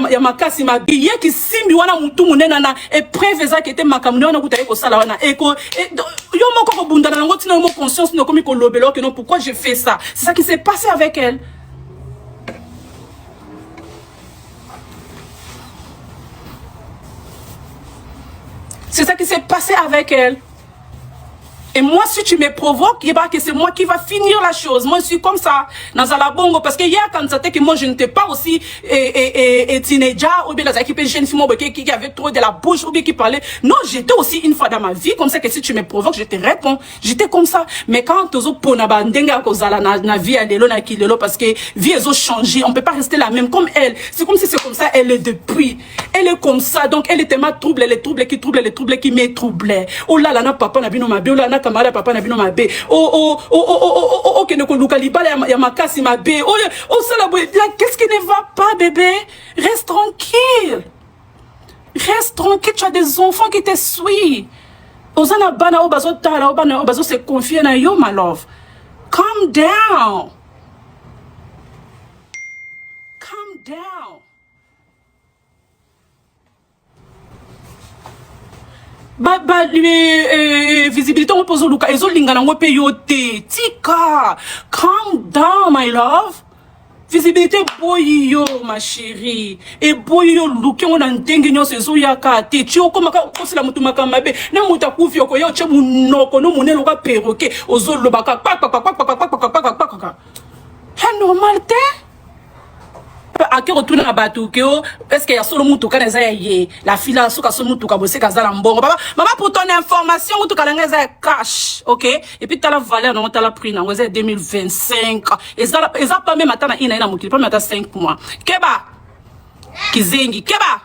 ya makasi ma biye ki simbi wana mutu munena na e preveza ki était makamune wana kutaye ko sala wana eko yo moko ko bundana nango tina mo conscience no komi ko lobelo que non pourquoi je fais ça. C'est ça qui s'est passé avec elle. C'est ça qui s'est passé avec elle. Et moi, si tu me provoques, il va que c'est moi qui va finir la chose. Moi, je suis comme ça, dans la bongo. Parce que hier, quand c'était que moi, je n'étais pas aussi teenager, ou bien dans l'équipe jeune fille qui avait trop de la bouche, ou bien qui parlait. Non, j'étais aussi une fois dans ma vie, comme ça, que si tu me provoques, je te réponds. J'étais comme ça. Mais quand tu as pour na vie à l'élo, na kilelo, parce que vie, elles ont changé. On peut pas rester la même comme elle. C'est comme si c'est comme ça, elle est depuis. Elle est comme ça. Donc, elle était ma trouble, les troubles qui me troublaient. Oh là là, na papa, na bino ma bio, là, na kamara papa na bino mabe que ne kolukali pas ya makasi mabe ça la qu'est-ce qui ne va pas bébé, reste tranquille, tu as des enfants qui te suivent. Ozana bana obazo tala obana obazo se confier na yo my love. Calm down. Visibilité on pose luka ezo lingana ngo peyote tika. Calm down my love. Visibilité boyi yo ma chérie et boyi yo luke on ndenge nyo sezo yaka te ti okomaka kosila mutu makamabe na mutu akufi oko yo che munoko no munelo ka perroquet ozo lobaka pa normal te. Ake retourne à Batukeo parce qu'il y a solo mutuka neza ye la fille là soka solo mutuka bosse kazala mbongo maman pour ton information mutuka neza cash, OK, et puis t'as la valeur non t'as la prix non 2025 et ça pas même attendre ina mukili pas même attendre 5 mois keba kizengi keba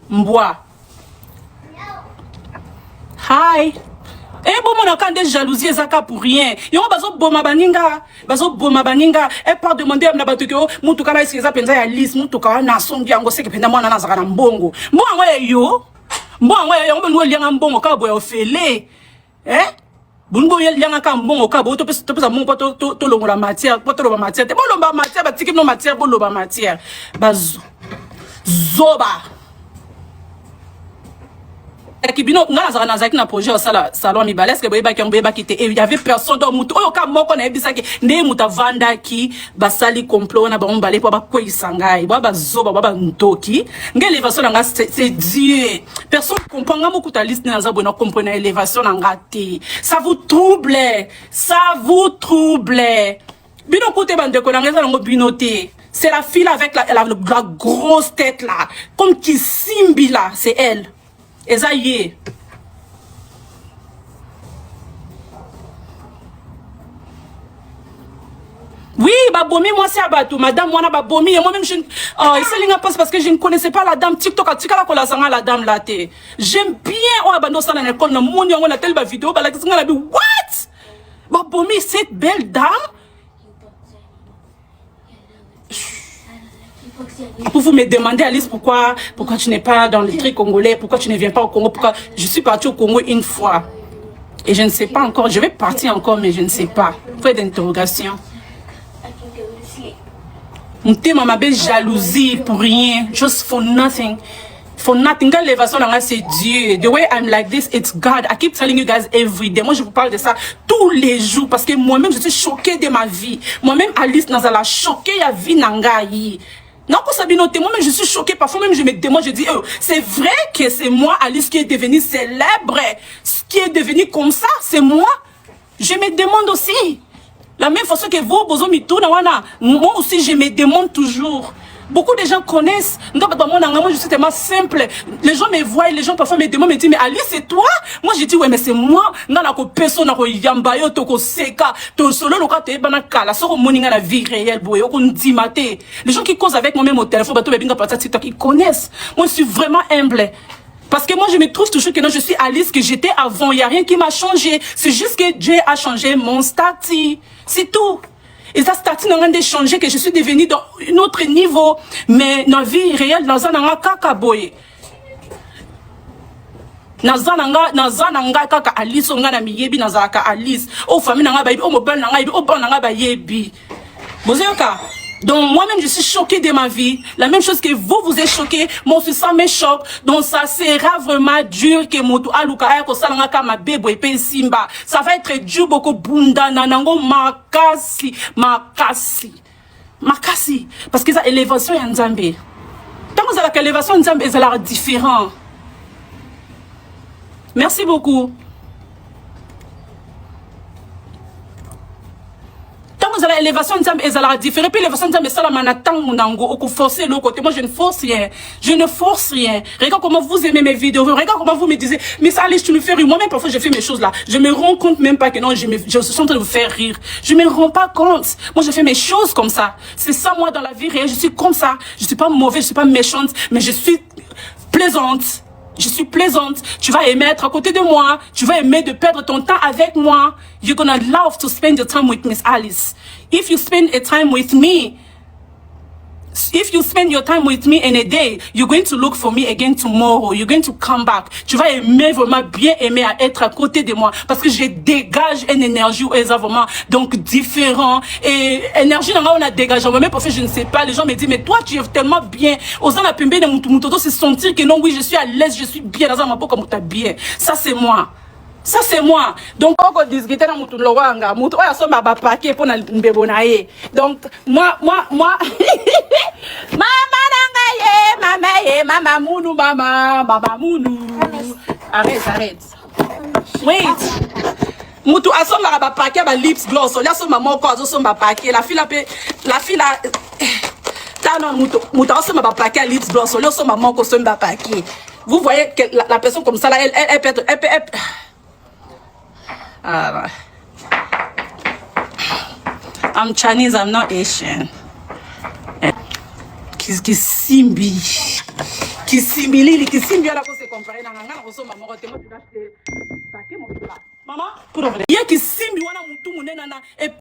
mbwa hi. Et bon, mon quand des jalousies, ça pour rien. Yo bazo boma baninga. Et par demander à Mnabatoko, Moutoukala, est-ce que ça pensa à liste, Moutoukala, na songi, ango se que penda moi na zara mbongo. Moi, yo, on me lien en bongo, kabo, ofele. Bungo yanga ka mbongo kabo, to pesa mon to longo la matière, poto lo matière. Te bon lo matière, ba tiki no matière, bon lo matière. Bazo. Zoba. Kibino ngana na zaki na projet au salon mi balès que boyeba ki te il y avait personne dans mutu oyo ka moko na ebisa ki nde muta vanda ki basali complot na ba mbale po ba koisangai ba zoba ba ntoki ngé élévation nga c'est Dieu personne comprend nga moko ta liste na za bona comprendre élévation nga te ça vous trouble bino kote bande ko na ngeza ngo binoté. C'est la fille avec la grosse tête là comme qui simbi là, c'est elle. Esaïe. Oui, babomi, moi c'est abatou. Madame, moi, babomi. Et moi-même, parce que je ne connaissais pas la dame. TikTok, la dame là. J'aime bien. Oh, abandon ça dans l'école. On a telle vidéo. What? Babomi, cette belle dame. Pour vous me demander, Alice, pourquoi tu n'es pas dans le truc congolais, pourquoi tu ne viens pas au Congo, pourquoi je suis partie au Congo une fois. Et je ne sais pas encore, je vais partir encore, mais je ne sais pas. Point d'interrogation. Mon thème m'a belle jalousie pour rien, just for nothing. For nothing. C'est Dieu. The way I'm like this, it's God. I keep telling you guys every day. Moi, je vous parle de ça tous les jours parce que moi-même, je suis choquée de ma vie. Moi-même, Alice Nazala, choquée à vie nangaï. Non, moi-même, je suis choquée. Parfois, même, je me demande, je dis, oh, c'est vrai que c'est moi, Alice, qui est devenue célèbre, qui est devenue comme ça, c'est moi. Je me demande aussi. La même façon que vous, moi aussi, je me demande toujours. Beaucoup de gens connaissent. Moi, je suis tellement simple. Les gens me voient, les gens parfois me demandent, me disent, mais Alice, c'est toi? Moi, je dis, ouais, mais c'est moi. Les gens qui causent avec moi-même au téléphone, ils connaissent. Moi, je suis vraiment humble. Parce que moi, je me trouve toujours que non, je suis Alice que j'étais avant. Il n'y a rien qui m'a changé. C'est juste que Dieu a changé mon statut. C'est tout. Et ça, statut n'a rien de changer, que je suis devenue dans un autre niveau. Mais dans la vie réelle, dans un kakaboye. nazananga kaka Alice nga na miyebi nazalaka Alice o famille nanga bayebi o mobile nanga yebi o bon nanga bayebi bozeyoka. Donc moi-même je suis choquée de ma vie, la même chose que vous êtes choqués, mon ça me choque. Donc ça sera vraiment dur que moto aluka ko salanga kama bebo et simba, ça va être dur beaucoup bunda nanango makasi parce que ça élévation ya Nzambe. Tant que ça la élévation Nzambe est là différent. Merci beaucoup. Tant que ça l'élévation Nzambe est là différent, puis l'élévation Nzambe ça la manatang monango au forcer le côté. Moi je ne force rien. Je ne force rien. Regarde comment vous aimez mes vidéos. Regarde comment vous me disiez mais ça Alice tu nous fais rire. Moi-même parfois je fais mes choses là. Je me rends compte même pas que non je suis en train de vous faire rire. Je me rends pas compte. Moi je fais mes choses comme ça. C'est ça moi dans la vie réelle. Je suis comme ça. Je suis pas mauvaise, je suis pas méchante, mais je suis plaisante. Je suis plaisante. Tu vas aimer être à côté de moi. Tu vas aimer de perdre ton temps avec moi. You're gonna love to spend your time with Miss Alice. If you spend a time with me, if you spend your time with me in a day, you're going to look for me again tomorrow. You're going to come back. Tu vas aimer vraiment bien aimer à être à côté de moi parce que je dégage une énergie vraiment donc différent et énergie on a dégagé même parfois je ne sais pas les gens me disent mais toi tu es tellement bien osant la pembe de muto se sentir que non oui je suis à l'aise je suis bien dans un mabo comme tu bien ça c'est moi. Ça c'est moi. Donc on discuter dans mutu lowanga mutu oya so ba paquet pour na mbebo na ye. Donc moi mama mama munu mama munu. Arrête. Wait. Mutu asomba ba paquet ba lips gloss. Oya so mama ko azo so ba paquet la fille non mutu asomba ba paquet lips gloss. Oya so mama ko so ba paquet. Vous voyez que la personne comme ça là elle peut I'm Chinese, I'm not Asian. Kisimbi ala ko se comparer na ngana ko so mama ko te mo tu vas te paquet mon plat. Maman, pour vrai. Il y a kisimbi wana mutu munena na